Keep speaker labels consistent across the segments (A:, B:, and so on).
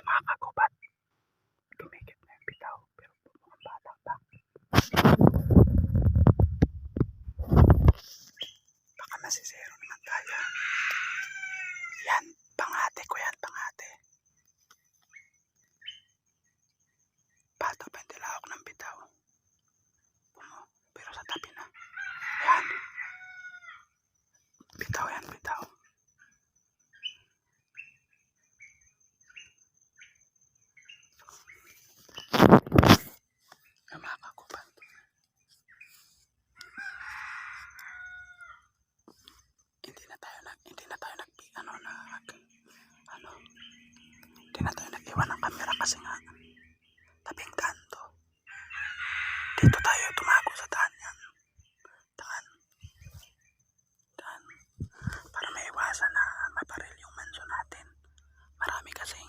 A: mga kagubat. Tumikit na yung bitaw, pero mukhang bata pa. Baka masisero naman tayo. Yan, pangate ko yan, pangate. Bata pa yung tilawak ng bitaw. Pero sa tabi na. Yan. Bitaw yan, bitaw. Mga kagubat. Hindi na tayo nag-iwan ng camera kasi nga tabing daan to. Dito tayo tumago sa daan yan. Daan. Para maiwasan na maparil yung mansion natin. Marami kasing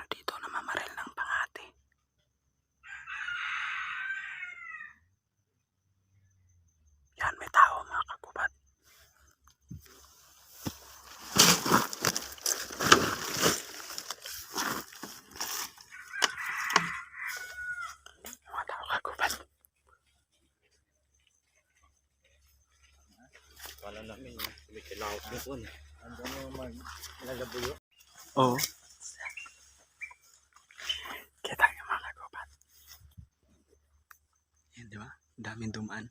A: dito na mamaril ng pangate. Yan, may tao mga kagubat. Mga tao kagubat.
B: Wala namin, may kilawak doon. Andiyan mo maglalabuyo?
A: Oo. Kita nyo mga kagubat. Yan, di ba? Daming dumaan.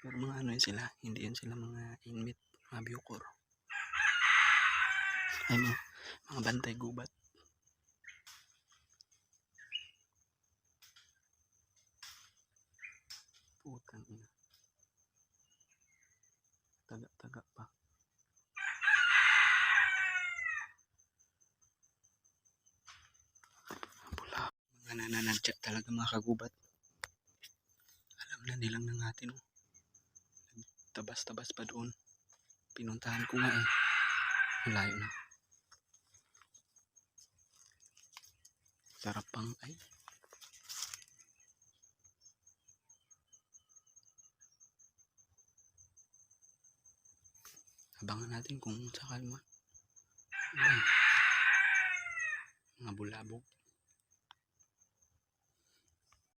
A: Pero mga yun sila, hindi yun sila mga inmate, mga biyukor. Ay mga bantay gubat. Putang ina. Taga pa. Pula. Mga nananadya talaga mga kagubat. Alam na nilang nangatin. Tabas-tabas pa doon. Pinuntahan ko nga eh. Malayo na. Sarap pang ay. Abangan natin kung sakal mo. Mga bulabog.